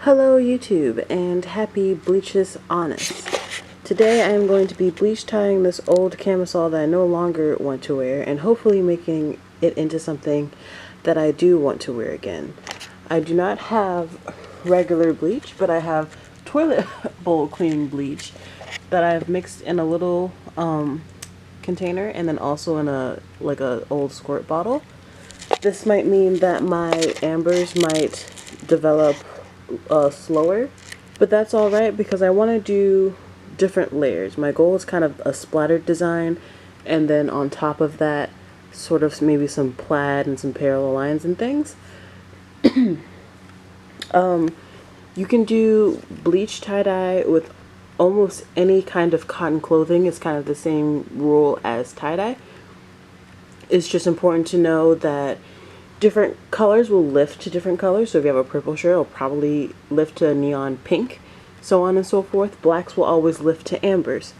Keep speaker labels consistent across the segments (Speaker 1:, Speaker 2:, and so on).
Speaker 1: Hello YouTube and happy Bleachus Annus. Today I am going to be bleach tying this old camisole that I no longer want to wear and hopefully making it into something that I do want to wear again. I do not have regular bleach, but I have toilet bowl cleaning bleach that I've mixed in a little container and then also in a old squirt bottle. This might mean that my ambers might develop slower, but that's alright because I want to do different layers. My goal is kind of a splattered design, and then on top of that sort of maybe some plaid and some parallel lines and things. You can do bleach tie-dye with almost any kind of cotton clothing. It's kind of the same rule as tie-dye. It's just important to know that different colors will lift to different colors. So if you have a purple shirt, it'll probably lift to a neon pink, so on and so forth. Blacks will always lift to ambers.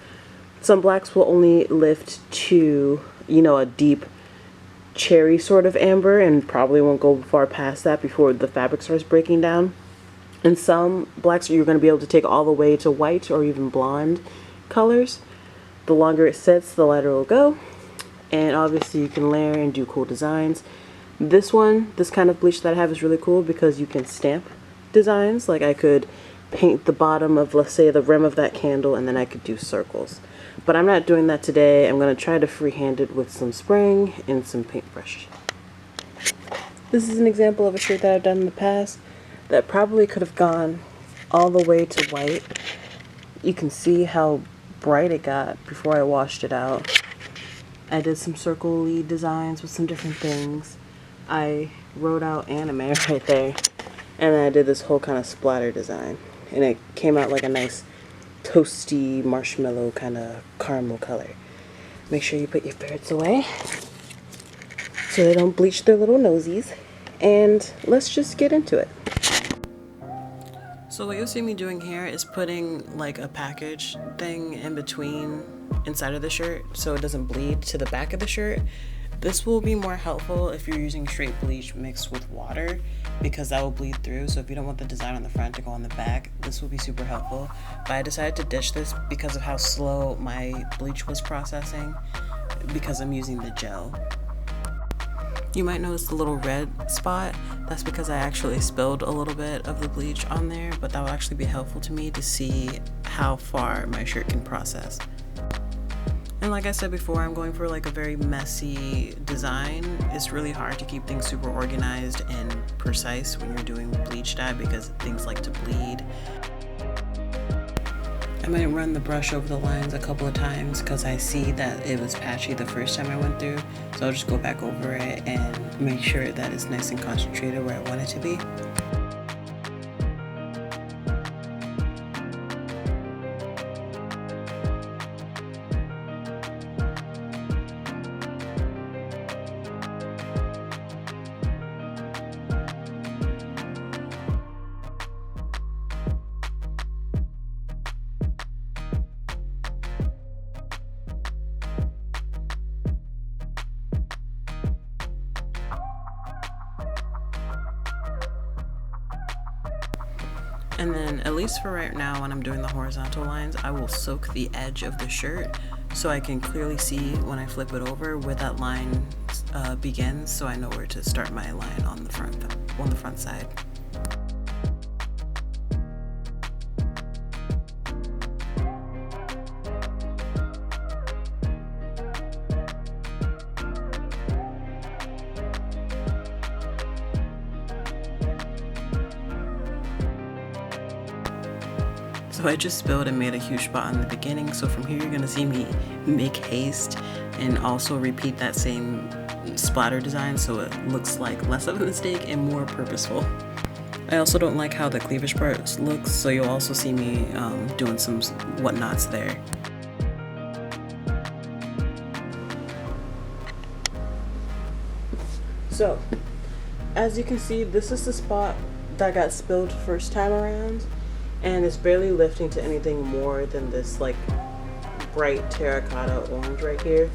Speaker 1: Some blacks will only lift to, a deep cherry sort of amber and probably won't go far past that before the fabric starts breaking down. And some blacks you're going to be able to take all the way to white or even blonde colors. The longer it sits, the lighter it will go. And obviously you can layer and do cool designs. This kind of bleach that I have is really cool because you can stamp designs. Like I could paint the bottom of, let's say, the rim of that candle, and then I could do circles. But I'm not doing that today. I'm going to try to freehand it with some spraying and some paintbrush. This is an example of a shirt that I've done in the past that probably could have gone all the way to white. You can see how bright it got before I washed it out. I did some circle-y designs with some different things. I wrote out anime right there, and then I did this whole kind of splatter design, and it came out like a nice toasty marshmallow kind of caramel color. Make sure you put your ferrets away so they don't bleach their little nosies, and let's just get into it. So what you'll see me doing here is putting like a package thing in between inside of the shirt so it doesn't bleed to the back of the shirt. This will be more helpful if you're using straight bleach mixed with water, because that will bleed through. So if you don't want the design on the front to go on the back, this will be super helpful. But I decided to ditch this because of how slow my bleach was processing, because I'm using the gel. You might notice the little red spot. That's because I actually spilled a little bit of the bleach on there, but that will actually be helpful to me to see how far my shirt can process. And like I said before, I'm going for like a very messy design. It's really hard to keep things super organized and precise when you're doing bleach dye because things like to bleed. I might run the brush over the lines a couple of times because I see that it was patchy the first time I went through. So I'll just go back over it and make sure that it's nice and concentrated where I want it to be. And then, at least for right now, when I'm doing the horizontal lines, I will soak the edge of the shirt so I can clearly see when I flip it over where that line begins, so I know where to start my line on the front side. So I just spilled and made a huge spot in the beginning, so from here you're going to see me make haste and also repeat that same splatter design so it looks like less of a mistake and more purposeful. I also don't like how the cleavage part looks, so you'll also see me doing some whatnots there. So, as you can see, this is the spot that got spilled first time around. And it's barely lifting to anything more than this like bright terracotta orange right here.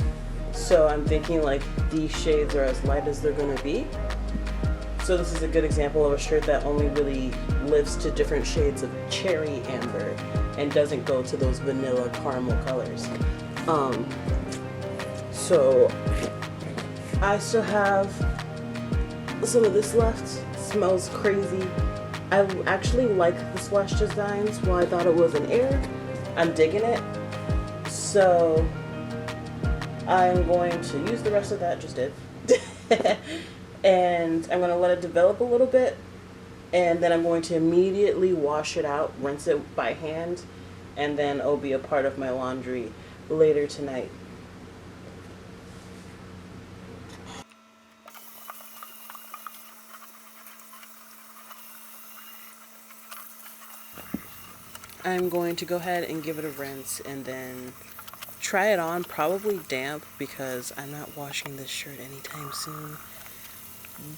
Speaker 1: So I'm thinking like these shades are as light as they're gonna be. So this is a good example of a shirt that only really lifts to different shades of cherry amber and doesn't go to those vanilla caramel colors. So I still have some of this left. It smells crazy. I actually like the Splash Designs. While I thought it was an error, I'm digging it. So I'm going to use the rest of that, just did. And I'm going to let it develop a little bit. And then I'm going to immediately wash it out, rinse it by hand. And then it'll be a part of my laundry later tonight. I'm going to go ahead and give it a rinse and then try it on, probably damp because I'm not washing this shirt anytime soon.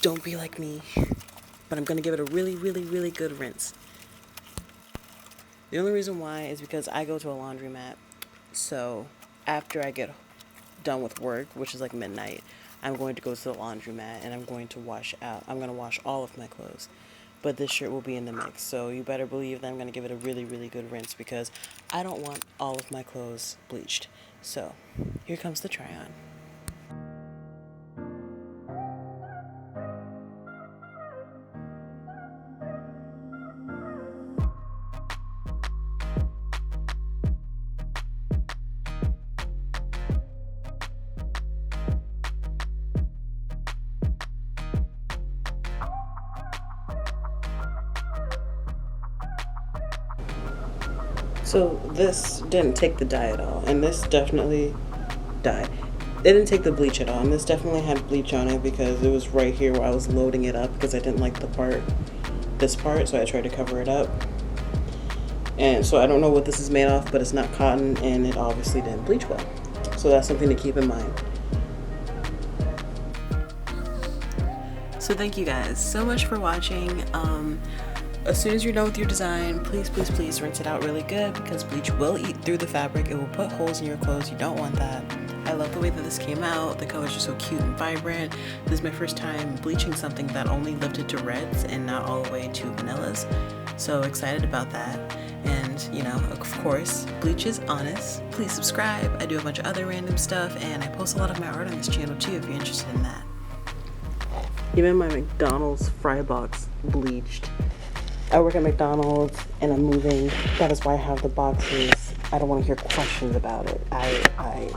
Speaker 1: Don't be like me, but I'm going to give it a really, really, really good rinse. The only reason why is because I go to a laundromat, so after I get done with work, which is like midnight, I'm going to go to the laundromat and I'm going to wash all of my clothes. But this shirt will be in the mix, so you better believe that I'm going to give it a really, really good rinse because I don't want all of my clothes bleached. So, here comes the try-on. So this didn't take the dye at all, and this definitely it didn't take the bleach at all, and this definitely had bleach on it because it was right here where I was loading it up because I didn't like this part, so I tried to cover it up. And so I don't know what this is made off, but it's not cotton, and it obviously didn't bleach well. So that's something to keep in mind. So thank you guys so much for watching. As soon as you're done with your design, please, please, please rinse it out really good because bleach will eat through the fabric. It will put holes in your clothes. You don't want that. I love the way that this came out. The colors are so cute and vibrant. This is my first time bleaching something that only lifted to reds and not all the way to vanillas. So excited about that. And, you know, of course, Bleachus Annus. Please subscribe. I do a bunch of other random stuff, and I post a lot of my art on this channel too if you're interested in that. Even my McDonald's fry box bleached. I work at McDonald's and I'm moving. That is why I have the boxes. I don't want to hear questions about it. I